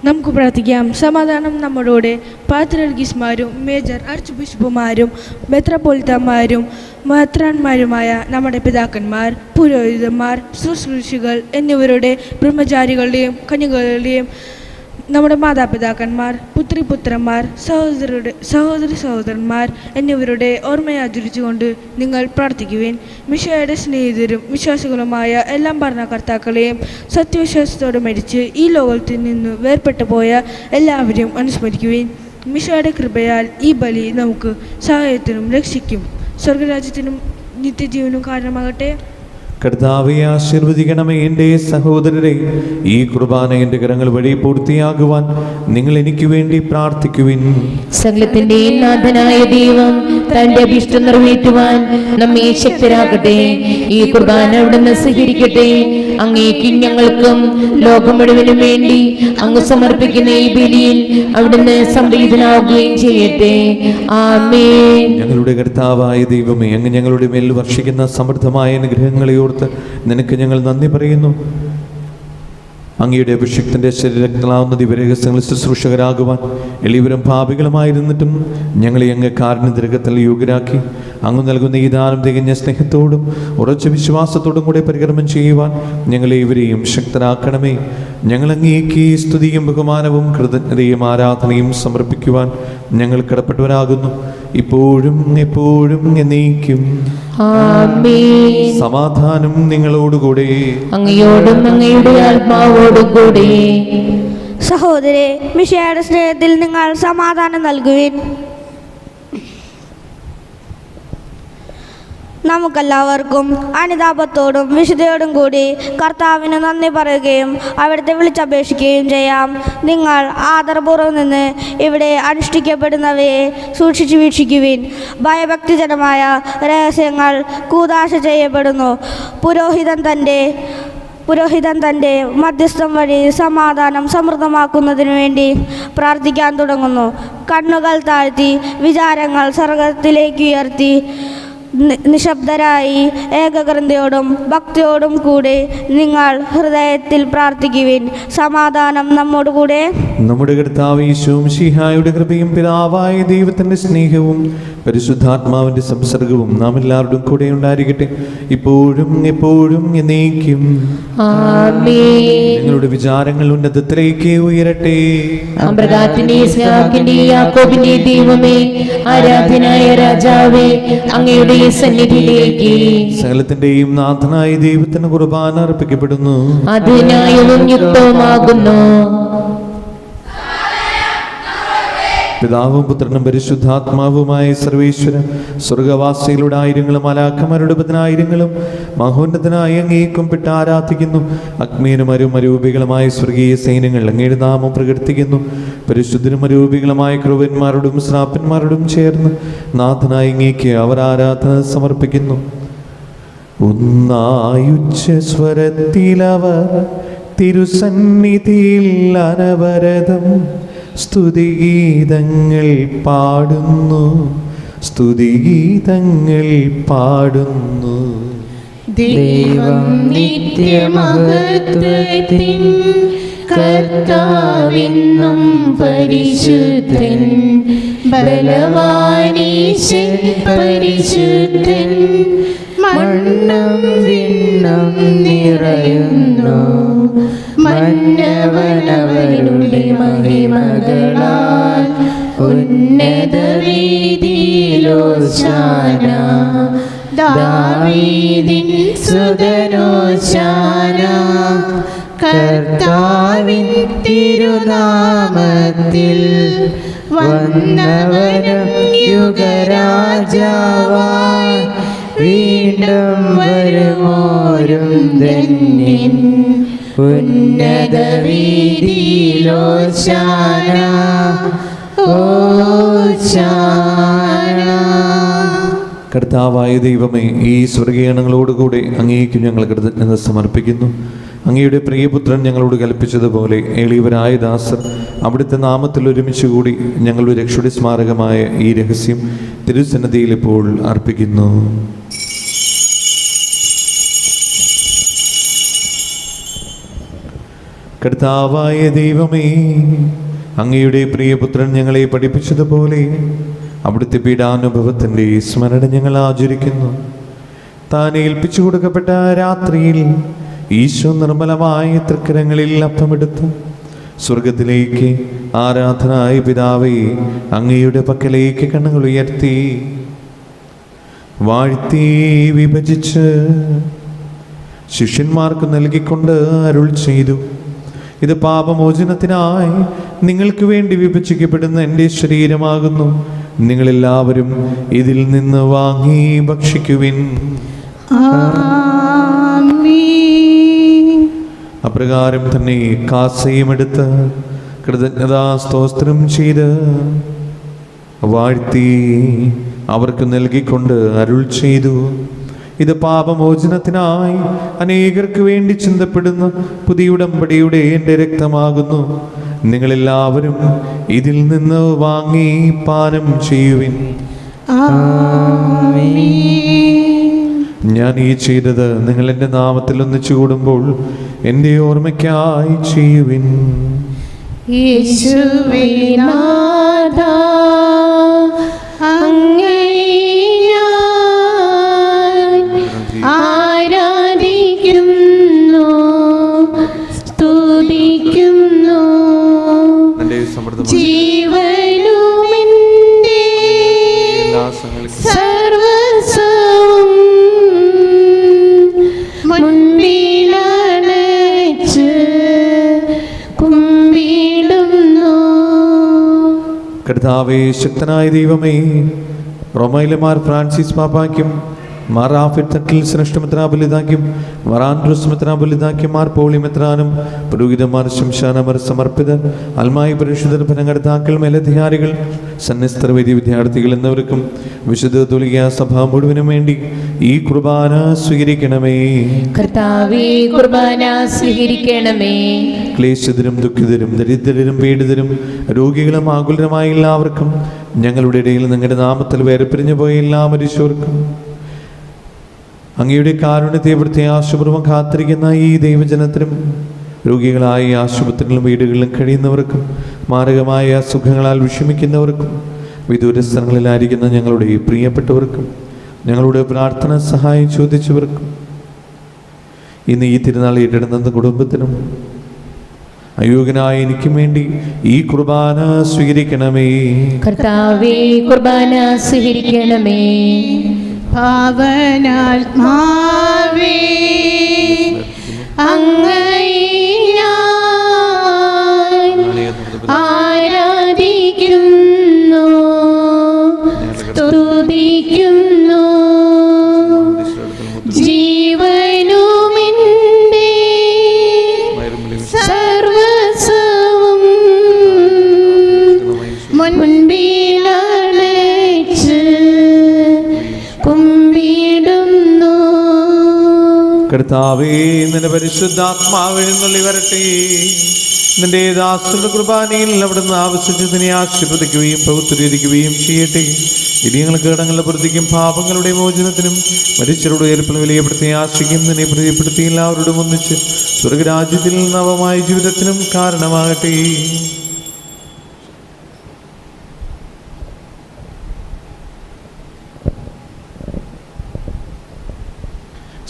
നമുക്ക് പ്രാർത്ഥിക്കാം. സമാധാനം നമ്മോടുകൂടെ. പാത്രിയർക്കീസ്മാരും മേജർ ആർച്ച് ബിഷപ്പുമാരും മെത്രാപ്പൊലീത്തമാരും മെത്രാന്മാരുമായ നമ്മുടെ പിതാക്കന്മാർ, പുരോഹിതന്മാർ, ശുശ്രൂഷികൾ എന്നിവരുടെ ബ്രഹ്മചാരികളുടെയും കന്യകളുടെയും നമ്മുടെ മാതാപിതാക്കന്മാർ, പുത്രിപുത്രന്മാർ, സഹോദരി സഹോദരന്മാർ എന്നിവരുടെ ഓർമ്മയാചരിച്ചുകൊണ്ട് നിങ്ങൾ പ്രാർത്ഥിക്കുവേൻ. മിശിഹായുടെ സ്നേഹിതരും വിശ്വാസികളുമായ എല്ലാ ഭരണകർത്താക്കളെയും സത്യവിശ്വാസത്തോടെ മരിച്ച് ഈ ലോകത്തിൽ നിന്ന് വേർപെട്ടു പോയ എല്ലാവരെയും അനുസ്മരിക്കുവേൻ. മിശിഹായുടെ കൃപയാൽ ഈ ബലി നമുക്ക് സഹായത്തിനും രക്ഷിക്കും സ്വർഗരാജ്യത്തിനും നിത്യജീവനും കാരണമാകട്ടെ. കർത്താവെ ആശീർവദിക്കണമേ. എൻ്റെ സഹോദരരെ, ഈ കുർബാന എൻ്റെ കരങ്ങൾ വഴി പൂർത്തിയാകുവാൻ നിങ്ങൾ എനിക്ക് വേണ്ടി പ്രാർത്ഥിക്കുവിൻ. സകലത്തിന്റെ നാഥനായ ദൈവം തന്റെ അഭീഷ്ടം നിറവേറ്റുവാൻ നമ്മെ ശക്തരാക്കട്ടെ. ഈ കുർബാന അവിടുന്ന് സ്വീകരിക്കട്ടെ. അങ്ങേക്കും ഞങ്ങൾക്കും ലോകം മുഴുവനും വേണ്ടി അങ്ങ് സമർപ്പിക്കുന്ന ഈ ബലിയിൽ അവിടുന്ന് സംപ്രീതനാവുകയും ചെയ്യട്ടെ. ആമേൻ. ഞങ്ങളുടെ കർത്താവായ ദൈവമേ, അങ്ങ് ഞങ്ങളുടെ മേൽ വർഷിക്കുന്ന സമൃദ്ധമായ അനുഗ്രഹങ്ങളെ ഓർത്ത് നിനക്ക് ഞങ്ങൾ നന്ദി പറയുന്നു. അങ്ങയുടെ അഭിഷിക്തന്റെ ശരീരങ്ങളാവുന്ന ദിവ്യരഹസ്യങ്ങൾ ശുശ്രൂഷകരാകുവാൻ എളിയവരും പാപികളുമായിരുന്നിട്ടും ഞങ്ങളെ അങ്ങ് കാരുണ്യതിരകത്തിൽ യോഗ്യരാക്കി അങ്ങ് നൽകുന്ന ഈ ദാനം തികഞ്ഞ സ്നേഹത്തോടും ഉറച്ച വിശ്വാസത്തോടും കൂടെ പരികർമ്മം ചെയ്യുവാൻ ഞങ്ങളെ ഇവരെയും ശക്തരാക്കണമേ. ഞങ്ങൾ അങ്ങേക്ക് സ്തുതിയും ബഹുമാനവും കൃതജ്ഞതയും ആരാധനയും സമർപ്പിക്കുവാൻ ഞങ്ങൾ കടപ്പെട്ടവരാകുന്നു, ഇപ്പോഴും എപ്പോഴും എന്നേക്കും. ആമേൻ. സമാധാനം നിങ്ങളോടുകൂടെ. അങ്ങയോടും അങ്ങയുടെ ആത്മാവോടും കൂടെ. സഹോദരേ, മിശിഹായുടെ സ്നേഹത്തിൽ നിങ്ങൾ സമാധാനം നൽകുവിൻ. നമുക്കെല്ലാവർക്കും അനുതാപത്തോടും വിശുദ്ധയോടും കൂടി കർത്താവിന് നന്ദി പറയുകയും അവിടുത്തെ വിളിച്ചപേക്ഷിക്കുകയും ചെയ്യാം. നിങ്ങൾ ആദരപൂർവ്വം നിന്ന് ഇവിടെ അനുഷ്ഠിക്കപ്പെടുന്നവയെ സൂക്ഷിച്ചു വീക്ഷിക്കുവിൻ. ഭയഭക്തിജനമായ രഹസ്യങ്ങൾ കൂദാശ ചെയ്യപ്പെടുന്നു. പുരോഹിതൻ തൻ്റെ മധ്യസ്ഥം വഴി സമാധാനം സമൃദ്ധമാക്കുന്നതിനു വേണ്ടി പ്രാർത്ഥിക്കാൻ തുടങ്ങുന്നു. കണ്ണുകൾ താഴ്ത്തി വിചാരങ്ങൾ സ്വർഗത്തിലേക്ക് ഉയർത്തി നിശബ്ദരായി ഏകാഗ്രതയോടും ഭക്തിയോടും കൂടി നിങ്ങൾ ഹൃദയത്തിൽ പ്രാർത്ഥിക്കുവിൻ. സമാധാനം നമ്മോടുകൂടെ. നമ്മുടെ കർത്താവ് യേശു മിശിഹായുടെ കൃപയും പിതാവായ ദൈവത്തിന്റെ സ്നേഹവും പരിശുദ്ധാത്മാവിന്റെ സംസർഗവും നാം എല്ലാവരുടെയും കൂടെ ഉണ്ടായിരിക്കട്ടെ, ഇപ്പോഴും എപ്പോഴും എന്നേക്കും. ആമേൻ. നിങ്ങളുടെ വിചാരങ്ങൾ ഉന്നതത്തിലേക്ക് ഉയരട്ടെ. യാക്കോബിന്റെ ദൈവമേ, ആരാധനായ രാജാവേ, അങ്ങയുടെ സന്നിധിയിലേക്ക് സകലത്തിന്റെയും നാഥനായ ദൈവത്തിന് കുർബാന അർപ്പിക്കപ്പെടുന്നു. അത് ന്യായവും യുക്തവുമാകുന്നു. പിതാവും പുത്രനും പരിശുദ്ധാത്മാവുമായ സർവേശ്വര സ്വർഗവാസികളുടെ ആയിരങ്ങളും മാലാഖമാരുടെ പതിനായിരങ്ങളും മഹോന്നതനായി അങ്ങേ കുമ്പിട്ട് ആരാധിക്കുന്നു. അഗ്നിയും അരൂപികളുമായ സ്വർഗീയ സൈന്യങ്ങൾ അങ്ങയുടെ നാമം പ്രകീർത്തിക്കുന്നു. പരിശുദ്ധരും അരൂപികളുമായ ക്രൂവന്മാരോടും ശ്രാപ്പന്മാരോടും ചേർന്ന് നാഥനായി അങ്ങേക്ക് അവർ ആരാധന സമർപ്പിക്കുന്നു. ഒന്നായുച്ച സ്വരത്തിലവർ തിരുസന്നിധിയിൽ അനവരതം സ്തുതിഗീതങ്ങൾ പാടുന്നു, സ്തുതിഗീതങ്ങൾ പാടുന്നു. ദൈവം നിത്യമഹത്വത്തിൻ കർത്താവെന്നും പരിശുദ്ധൻ, ബലവാനീശൻ പരിശുദ്ധൻ, മണ്ണും വിണ്ണും നിറയുന്നു മന്നവനവരുടെ മഹിമകളാൽ. ഉന്നത വീതിയിലോശാന, ദാവീദിൻ സുതനോശാന. കർത്താവിൻ തിരുനാമത്തിൽ വന്നവനും യുഗരാജാവായി വീണ്ടും വരുമോരും ധന്യൻ. ഉന്നത വീതിയിലോശാന, ഓശാന. കർത്താവായ ദൈവമേ, ഈ സ്വർഗീയണങ്ങളോടുകൂടെ അങ്ങേക്ക് ഞങ്ങൾ കൃതജ്ഞത സമർപ്പിക്കുന്നു. അങ്ങയുടെ പ്രിയപുത്രൻ ഞങ്ങളോട് കൽപ്പിച്ചതുപോലെ എളിയവരായ ദാസർ അവിടുത്തെ നാമത്തിൽ ഒരുമിച്ച് കൂടി ഞങ്ങളുടെ രക്ഷയുടെ സ്മാരകമായ ഈ രഹസ്യം തിരുസന്നിധിയിൽ ഇപ്പോൾ അർപ്പിക്കുന്നു. കർത്താവായ ദൈവമേ, അങ്ങയുടെ പ്രിയപുത്രൻ ഞങ്ങളെ പഠിപ്പിച്ചതുപോലെ അവിടുത്തെ പീഡാനുഭവത്തിൻ്റെ സ്മരണ ഞങ്ങൾ ആചരിക്കുന്നു. താൻ ഏൽപ്പിച്ചു കൊടുക്കപ്പെട്ട രാത്രിയിൽ ഈശോ നിർമ്മലമായ തൃക്കരങ്ങളിൽ അപ്പമെടുത്ത് സ്വർഗത്തിലേക്ക് ആരാധനായ പിതാവേ അങ്ങയുടെ പക്കലേക്ക് കണ്ണുകൾ ഉയർത്തി വാഴ്ത്തി വിഭജിച്ച് ശിഷ്യന്മാർക്ക് നൽകിക്കൊണ്ട് അരുൾ ചെയ്തു: ഇത് പാപമോചനത്തിനായി നിങ്ങൾക്ക് വേണ്ടി വിഭജിക്കപ്പെടുന്ന എൻ്റെ ശരീരമാകുന്നു. നിങ്ങളെല്ലാവരും ഇതിൽ നിന്ന് വാങ്ങി ഭക്ഷിക്കുവിൻ. അപ്രകാരം തന്നെ കാസയും എടുത്ത് കൃതജ്ഞതാ സ്തോത്രം ചെയ്ത് വാഴ്ത്തി അവർക്ക് നൽകിക്കൊണ്ട് അരുൾ ചെയ്തു: ഇത് പാപമോചനത്തിനായി അനേകർക്ക് വേണ്ടി ചിന്തപ്പെടുന്ന പുതിയ ഉടമ്പടിയുടെ എൻ്റെ രക്തമാകുന്നു. നിങ്ങളെല്ലാവരും ഇതിൽ നിന്ന് വാങ്ങി പാനം ചെയ്യുവിൻ. ഞാൻ ഈ ചെയ്തത് നിങ്ങൾ എൻ്റെ നാമത്തിൽ ഒന്നിച്ചു കൂടുമ്പോൾ എൻ്റെ ഓർമ്മയ്ക്കായി ചെയ്യുവിൻ. യേശുവേ നാഥാ, അങ്ങയെ ഞാൻ ആരാധിക്കുന്നു, സ്തുതിക്കുന്നു. ജീവനുമെൻ്റെ സർവസ്വവും മുൻപിലണച്ച് കുമ്പിടുന്നു. കർത്താവേ, ശക്തനായ ദൈവമേ, റോമയിലെ മാർ ഫ്രാൻസിസ് പാപ്പായ്ക്കും മാർ ആഫിഡ് തട്ടിൽ ശ്രേഷ്ഠമെത്രാപൊലീതാക്കും മാർ ആൻഡ്രൂസ് മെത്രാപൊലീതാക്കും മാർ പോളി മെത്രാനും പുരോഹിതന്മാർ ശംശാനമർ സമർപ്പിതർ അൽമായി പരിശുദ്ധർ ഭരണകർത്താക്കൾ മേലധികാരികൾ സന്യസ്തർ വൈദ്യ വിദ്യാർത്ഥികൾ എന്നിവർക്കും വിശുദ്ധ തുലിക സഭ മുഴുവനും വേണ്ടി ഈ കുർബാന സ്വീകരിക്കണമേ. കർത്താവേ, കുർബാന സ്വീകരിക്കണമേ. ക്ലേശിതരും ദുഃഖിതരും ദരിദ്രരും പീഡിതരും രോഗികളും ആകുലരുമായ എല്ലാവർക്കും, ഞങ്ങളുടെ ഇടയിൽ നിങ്ങളുടെ നാമത്തിൽ വേർപിരിഞ്ഞു പോയ എല്ലാ മനുഷ്യർക്കും, അങ്ങയുടെ കാരുണ്യത്തെ പ്രത്യാശപൂർവ്വം കാത്തിരിക്കുന്ന ഈ ദൈവജനത്തിനും, രോഗികളായ ആശുപത്രികളിലും വീടുകളിലും കഴിയുന്നവർക്കും, മാരകമായ അസുഖങ്ങളാൽ വിഷമിക്കുന്നവർക്കും, വിദൂര സ്ഥലങ്ങളിലായിരിക്കുന്ന ഞങ്ങളുടെ പ്രിയപ്പെട്ടവർക്കും, ഞങ്ങളുടെ പ്രാർത്ഥന സഹായം ചോദിച്ചവർക്കും, ഇന്ന് ഈ തിരുനാൾ ഏറ്റെടുക്കുന്ന കുടുംബത്തിനും, അയോഗ്യനായ എനിക്കും വേണ്ടി ഈ കുർബാന സ്വീകരിക്കണമേ. കർത്താവേ, കുർബാന സ്വീകരിക്കണമേ. പാവനാത്മാവേ, അങ്ങയെ ഞാൻ ആരാധിക്കുന്നു, മുൻപിലണച്ച് കുമ്പിടുന്നു. കർത്താവേ, നിന്റെ പരിശുദ്ധാത്മാവ് എഴുന്നള്ളി വരട്ടെ. നിന്റെ ദാസരുടെ കുർബാനയിൽ അവിടുന്ന് ആവശ്യത്തിനെ ആശീർവദിക്കുകയും പൗത്രീകരിക്കുകയും ചെയ്യട്ടെ. ഇടിയങ്ങൾക്ക് കടങ്ങളുടെ പ്രതിക്കും പാപങ്ങളുടെ മോചനത്തിനും മരിച്ചവരുടെ ഉയർപ്പിൽ വിലയപ്പെടുത്തി ആശിക്കും നിന്നെ പ്രിയപ്പെടുത്തി എല്ലാവരോടും ഒന്നിച്ച് സ്വർഗരാജ്യത്തിൽ നവമായ ജീവിതത്തിനും കാരണമാകട്ടെ.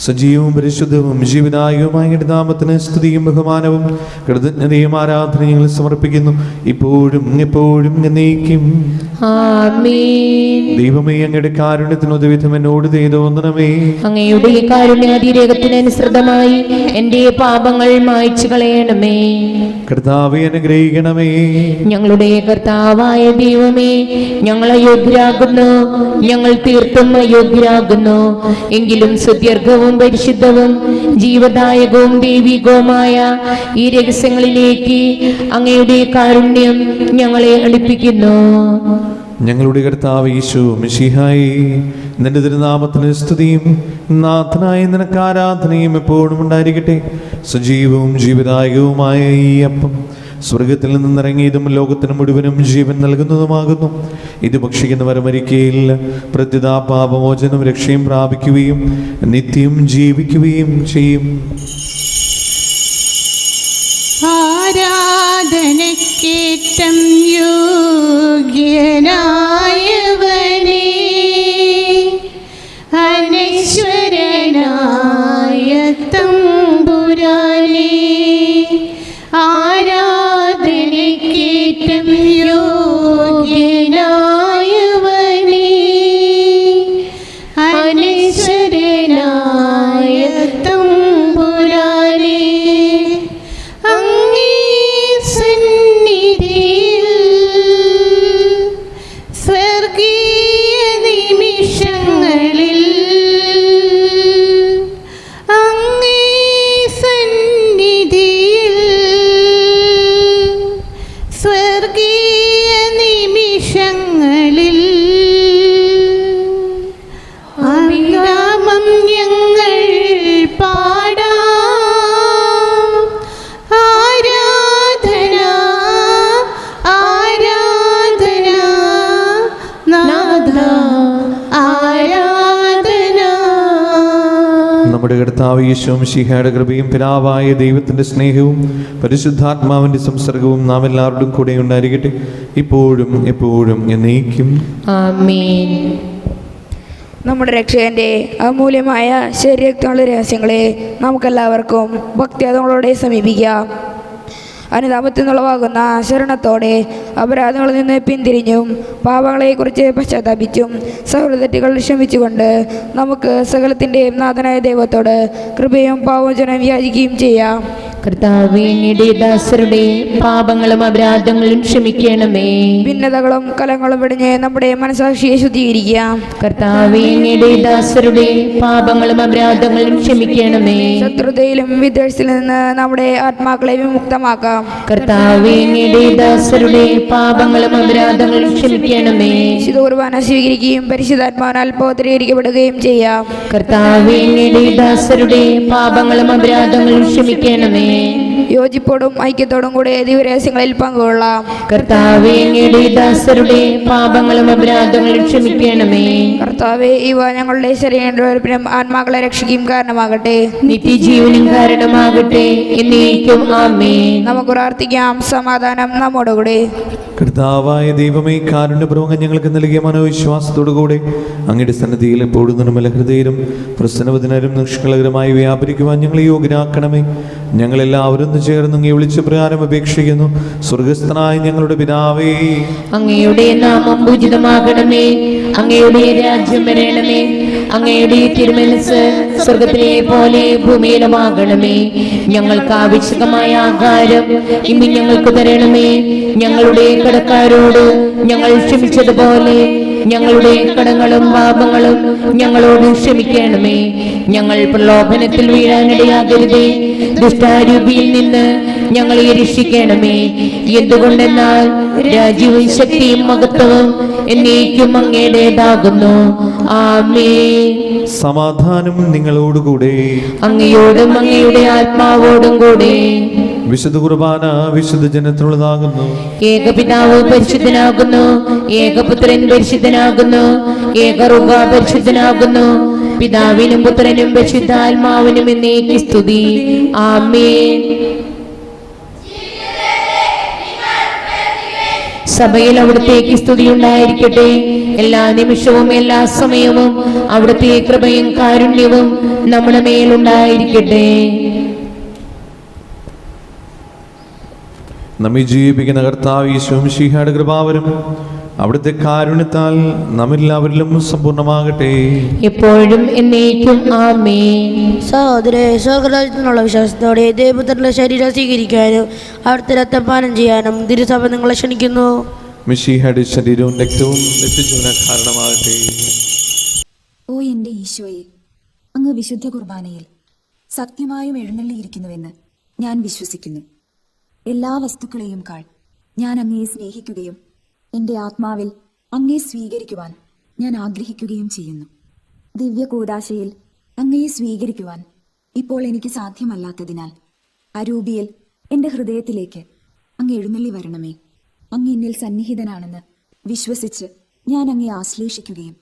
സജീവവും പരിശുദ്ധവും ജീവനായകവുമായ നാമത്തിന് സ്തുതിയും ബഹുമാനവും കൃതജ്ഞതയും ആരാധനയും സമർപ്പിക്കുന്നു, ഇപ്പോഴും എപ്പോഴും എന്നേക്കും. ആമേൻ. ദൈവമേ, അങ്ങയുടെ കാരുണ്യത്തിന് ഉദവിധം എന്നോട് തോന്നണമേ. അങ്ങയുടെ കാരുണ്യാതിരേകത്തിനനുസൃതമായി എന്റെ പാപങ്ങൾ മായ്ച്ചു കളയണമേ. കർത്താവേ, അനുഗ്രഹിക്കണമേ. ഞങ്ങളുടെ കർത്താവായ ദൈവമേ, ഞങ്ങൾ അയോഗ്യരാകുന്നു, ഞങ്ങൾ തീർത്തും അയോഗ്യരാകുന്നു. എങ്കിലും സുദീർഘവും പരിശുദ്ധവും ജീവദായകവും ദൈവികവുമായ ഈ രഹസ്യങ്ങളിലേക്ക് അങ്ങയുടെ കാരുണ്യം ഞങ്ങളെ അടുപ്പിക്കുന്നു. ഞങ്ങളുടെ കർത്താവ് യേശു മിശിഹായി, നിന്റെ തിരുനാമത്തിന് സ്തുതിയും നാഥനായ നിനക്ക് ആരാധനയും എപ്പോഴും ഉണ്ടായിരിക്കട്ടെ. സജീവവും ജീവദായകവുമായ ഈ അപ്പം സ്വർഗത്തിൽ നിന്നിറങ്ങിയതും ലോകത്തിന് മുഴുവനും ജീവൻ നൽകുന്നതുമാകുന്നു. ഇത് ഭക്ഷിക്കുന്നവർ മരിക്കുകയില്ല, പ്രത്യുത പാപമോചനം രക്ഷയും പ്രാപിക്കുകയും നിത്യം ജീവിക്കുകയും ചെയ്യും. ആരാധനക്കേറ്റം യോഗ്യനായവനേ, അനശ്വരനായ തമ്പുരാനേ, ആരാധനക്കേറ്റം യോഗ്യനായവനേ, അനശ്വരനായ തമ്പുരാനേ, അങ്ങേ സന്നിധിയിൽ സ്വർഗീയ നിമിഷങ്ങളിൽ, അങ്ങേ സന്നിധിയിൽ സ്വർഗീയ നിമിഷങ്ങളിൽ അവിരാമം ഞങ്ങൾ പാടാം. ആരാധന ആരാധന നാഥ ആരാധന. നമ്മുടെ കർത്താവ് യേശു മിശിഹായുടെ കൃപയും പിതാവായ ദൈവത്തിന്റെ സ്നേഹവും പരിശുദ്ധാത്മാവിന്റെ സംസർഗവും നാം എല്ലാവരുടെയും കൂടെ ഉണ്ടായിരിക്കട്ടെ, ഇപ്പോഴും എപ്പോഴും എന്നേക്കും. ആമേൻ. നമ്മുടെ രക്ഷകന്റെ അമൂല്യമായ ശരീരത്തിനുള്ള രഹസ്യങ്ങളെ നമുക്കെല്ലാവർക്കും ഭക്തിയാദങ്ങളോടെ സമീപിക്കാം. അനുതാപത്തിൽ നിന്നുളവാകുന്ന ശരണത്തോടെ അപരാധങ്ങളിൽ നിന്ന് പിന്തിരിഞ്ഞും പാപങ്ങളെക്കുറിച്ച് പശ്ചാത്താപിച്ചും സഹൃദതെറ്റുകൾ ക്ഷമിച്ചുകൊണ്ട് നമുക്ക് സകലത്തിൻ്റെയും നാഥനായ ദൈവത്തോട് കൃപയും പാവമോചനവും യാചിക്കുകയും ചെയ്യാം. കർത്താവേ, അങ്ങയുടെ ദാസരുടെ പാപങ്ങളും അപരാധങ്ങളും ക്ഷമിക്കണമേ. ഭിന്നതകളും കലങ്ങളും വെടിഞ്ഞ് നമ്മുടെ മനസാക്ഷിയെ ശുദ്ധീകരിക്കാം. കർത്താവേ, അങ്ങയുടെ ദാസരുടെ പാപങ്ങളും അപരാധങ്ങളും ക്ഷമിക്കണമേ. ശത്രുതയിലും വിദ്വേഷത്തിൽ നിന്ന് നമ്മുടെ ആത്മാക്കളെ വിമുക്തമാക്കാം. കർത്താവേ, അങ്ങയുടെ ദാസരുടെ പാപങ്ങളും അപരാധങ്ങളും ക്ഷമിക്കണമേ. വിശുദ്ധ കുർബാന സ്വീകരിക്കുകയും പരിശുദ്ധാത്മാവിനാൽ പൗത്രീകരിക്കപ്പെടുകയും ചെയ്യാം. കർത്താവേ, അങ്ങയുടെ ദാസരുടെ പാപങ്ങളും അപരാധങ്ങളും ക്ഷമിക്കണമേ. യോജിപ്പോടും ഐക്യത്തോടും കൂടെ ദിവരഹസ്യങ്ങളിൽ പങ്കുകൊള്ളാം. കർത്താവേ, അങ്ങയുടെ ദാസരുടെ പാപങ്ങളും അപരാധങ്ങളും ക്ഷമിക്കണമേ. കർത്താവേ, ഇവ ഞങ്ങളുടെ ശരീരത്തിനും ആത്മാക്കളെ രക്ഷിക്കുകയും കാരണമാകട്ടെ. നിത്യജീവനും കാരണമാകട്ടെ, എന്നേക്കും ആമേൻ. നമുക്ക് പ്രാർത്ഥിക്കാം. സമാധാനം നമ്മോടുകൂടെ. കർത്താവായ ദൈവമേ, കാരുണ്യപൂർവ്വം ഞങ്ങൾക്ക് നൽകിയ മനോവിശ്വാസത്തോടുകൂടെ അങ്ങയുടെ സന്നിധിയിൽ എപ്പോഴും നിർമ്മല ഹൃദയരും പ്രസന്നവദനരും നിഷ്കളങ്കരമായി വ്യാപരിക്കുവാൻ ഞങ്ങളെ യോഗ്യരാക്കണമേ. ഞങ്ങളെല്ലാവരും ചേർന്ന് അങ്ങയെ വിളിച്ച് പ്രകാരം അപേക്ഷിക്കുന്നു. സ്വർഗസ്ഥനായ ഞങ്ങളുടെ പിതാവേ, അങ്ങയുടെ നാമം പൂജിതമാകണമേ. അങ്ങയുടെ രാജ്യം വരണമേ. അങ്ങയുടെ തിരുമനസ്സ് സ്വർഗത്തിലെ പോലെ ഭൂമിയിലുമാകണമേ. ഞങ്ങൾക്ക് ആവശ്യമായ ആഹാരം ഇന്ന് ഞങ്ങൾക്ക് തരണമേ. ഞങ്ങളുടെ കടക്കാരോട് ഞങ്ങൾ ക്ഷമിച്ചതുപോലെ ഞങ്ങളുടെ കടങ്ങളും പാപങ്ങളും ഞങ്ങളോട് ക്ഷമിക്കണമേ. ഞങ്ങൾ പ്രലോഭനത്തിൽ വീഴാനിടയാകരുതേ, ദുഷ്ടാരൂപിയിൽ നിന്ന് ഞങ്ങളെ രക്ഷിക്കണമേ. എന്തുകൊണ്ടെന്നാൽ രാജ്യവും ശക്തിയും മഹത്വവും എന്നേക്കും അങ്ങയുടേതാകുന്നു. ആമേൻ. സമാധാനം നിങ്ങളോടുകൂടെ. അങ്ങയോടും അങ്ങയുടെ ആത്മാവോടും കൂടെ. വിശുദ്ധ കുർബാന വിശുദ്ധ ജനത്തിനുള്ളതാകുന്നു. ഏകപിതാവ് പരിശുദ്ധനാകുന്നു, ഏകപുത്രൻ പരിശുദ്ധനാകുന്നു, ഏകറുക പരിശുദ്ധനാകുന്നു. പിതാവിനും പുത്രനും പരിശുദ്ധാത്മാവിനും എന്നേക്കും സ്തുതി. ആമേൻ. സഭയിൽ അവിടുത്തേക്ക് സ്തുതി ഉണ്ടായിരിക്കട്ടെ. എല്ലാ നിമിഷവും എല്ലാ സമയവും അവിടുത്തെ കൃപയും കാരുണ്യവും നമ്മുടെ മേലുണ്ടായിരിക്കട്ടെ. നമ്മെ ജീവിപ്പിക്കുന്ന കർത്താവ് യേശു മിശിഹായുടെ കൃപാവരം അവിടുത്തെ കാരുണ്യത്താൽ നമ്മെല്ലാവരിലും സമ്പൂർണ്ണമാകട്ടെ, എപ്പോഴും എന്നേക്കും. ആമേൻ. സഹോദരേ, സ്വർഗരാജ്യത്തിനുള്ള വിശ്വാസത്തോടെ ദേവപുത്രന്റെ ശരീരം സ്വീകരിക്കാനും അവിടുത്തെ രക്തപാനം ചെയ്യാനും തിരുസഭ നിങ്ങളെ ക്ഷണിക്കുന്നു. മിശിഹായുടെ ശരീരവും രക്തവും നിത്യജീവന് കാരണമാകട്ടെ. ഓ എൻ്റെ ഈശോയെ, അങ്ങ് വിശുദ്ധ കുർബാനയിൽ സത്യമായും എഴുന്നള്ളിയിരിക്കുന്നുവെന്ന് ഞാൻ വിശ്വസിക്കുന്നു. എല്ലാ വസ്തുക്കളെയും കാൾ ഞാൻ അങ്ങയെ സ്നേഹിക്കുകയും എൻ്റെ ആത്മാവിൽ അങ്ങയെ സ്വീകരിക്കുവാൻ ഞാൻ ആഗ്രഹിക്കുകയും ചെയ്യുന്നു. ദിവ്യ കൂദാശയിൽ അങ്ങയെ സ്വീകരിക്കുവാൻ ഇപ്പോൾ എനിക്ക് സാധ്യമല്ലാത്തതിനാൽ അരൂപിയിൽ എൻ്റെ ഹൃദയത്തിലേക്ക് അങ്ങ് എഴുന്നള്ളി വരണമേ. അങ്ങ് എന്നിൽ സന്നിഹിതനാണെന്ന് വിശ്വസിച്ച് ഞാൻ അങ്ങയെ ആശ്ലേഷിക്കുകയും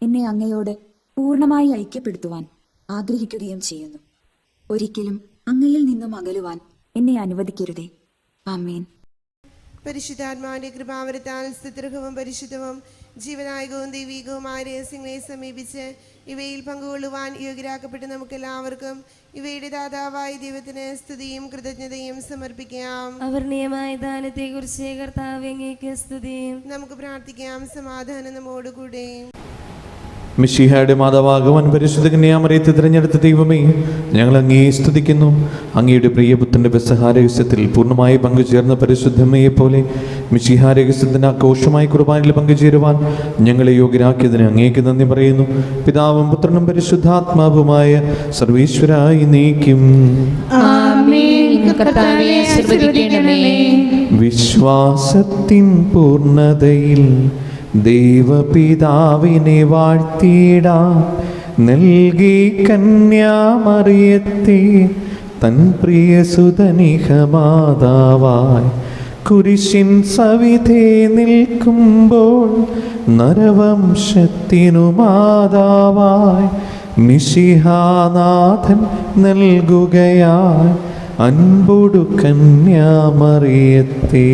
എന്നെ അങ്ങയോട് പൂർണ്ണമായി ഐക്യപ്പെടുത്തുവാൻ ആഗ്രഹിക്കുകയും ചെയ്യുന്നു. ഒരിക്കലും അങ്ങയിൽ നിന്നും അകലുവാൻ എന്നെ അനുവദിക്കരുതേ. ആമേൻ. പരിശുദ്ധാത്മാവിന്റെ കൃപാവരത്താൽ സ്തുത്യർഹവും പരിശുദ്ധവും ജീവനായകവും ദൈവികവുമായ രഹസ്യങ്ങളെ സമീപിച്ച് ഇവയിൽ പങ്കുകൊള്ളുവാൻ യോഗ്യരാക്കപ്പെട്ട് നമുക്കെല്ലാവർക്കും ഇവയുടെ ദാതാവായ ദൈവത്തിന് സ്തുതിയും കൃതജ്ഞതയും സമർപ്പിക്കാം. അവർണീയമായ ദാനത്തെ കുറിച്ച് കർത്താവേ അങ്ങേക്ക് സ്തുതിയും. നമുക്ക് പ്രാർത്ഥിക്കാം. സമാധാനം നമ്മോടുകൂടെ. മിശിഹായുടെ മാതാവാകുവാൻ പരിശുദ്ധ കന്യാമറിയത്തെ തിരഞ്ഞെടുത്ത ദൈവമേ, ഞങ്ങൾ അങ്ങയെ സ്തുതിക്കുന്നു. അങ്ങയുടെ പ്രിയപുത്രന്റെ പെസഹ രഹസ്യത്തിൽ പൂർണ്ണമായി പങ്കുചേർന്ന പരിശുദ്ധമ്മയെ പോലെ മിശിഹാ രഹസ്യത്തിന് ആഘോഷമായി കുർബാനയിൽ പങ്കുചേരുവാൻ ഞങ്ങളെ യോഗ്യരാക്കിയതിന് അങ്ങേക്ക് നന്ദി പറയുന്നു. പിതാവും പുത്രനും പരിശുദ്ധാത്മാവുമായ സർവീശ്വരായി നീക്കും. വിശ്വാസത്തിൻ പൂർണ്ണതയിൽ ദൈവപിതാവിനെ വാഴ്ത്തിയിടാം. നൽകി കന്യാമറിയത്തെ തൻ പ്രിയസുതനിഹമാതാവായി കുരിശിൻ സവിധേ നിൽക്കുമ്പോൾ നരവംശത്തിനു മാതാവായി മിശിഹാനാഥൻ നൽകുകയായി അൻപൊടു കന്യാമറിയത്തെ.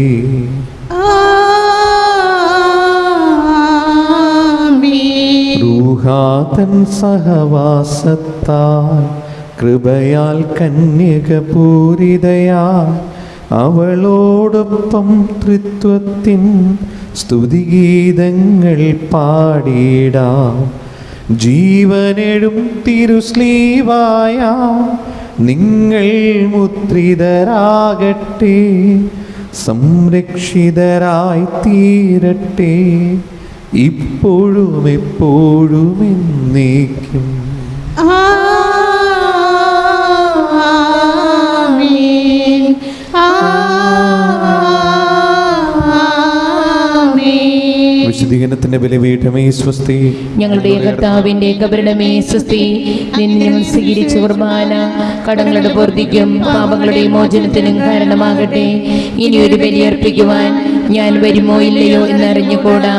റൂഹാതൻ സഹവാസത്താൽ കൃപയാൽ കന്യകപൂരിതയാൽ അവളോടൊപ്പം ത്രിത്വത്തിൻ സ്തുതിഗീതങ്ങൾ പാടിയിടാം. ജീവനെഴും തിരുസ്ലീവായ നിങ്ങൾ മുദ്രിതരാകട്ടെ, സംരക്ഷിതരായി തീരട്ടെ, ഇപ്പോഴും എപ്പോഴും എന്നേക്കും. വിശുദ്ധീകരണത്തിന്റെ ബലിപീഠമേ സ്വസ്തി. ഞങ്ങളുടെ കർത്താവിന്റെ കബറിടമേ സ്വസ്തി. നിന്നെ സ്വീകരിച്ച കുർബാന കടങ്ങളുടെ പൂർത്തിക്കും പാപങ്ങളുടെ മോചനത്തിനും കാരണമാകട്ടെ. ഇനിയൊരു ബലിയർപ്പിക്കുവാൻ ഞാൻ വരുമോ ഇല്ലയോ എന്നറിഞ്ഞുകൂടാ.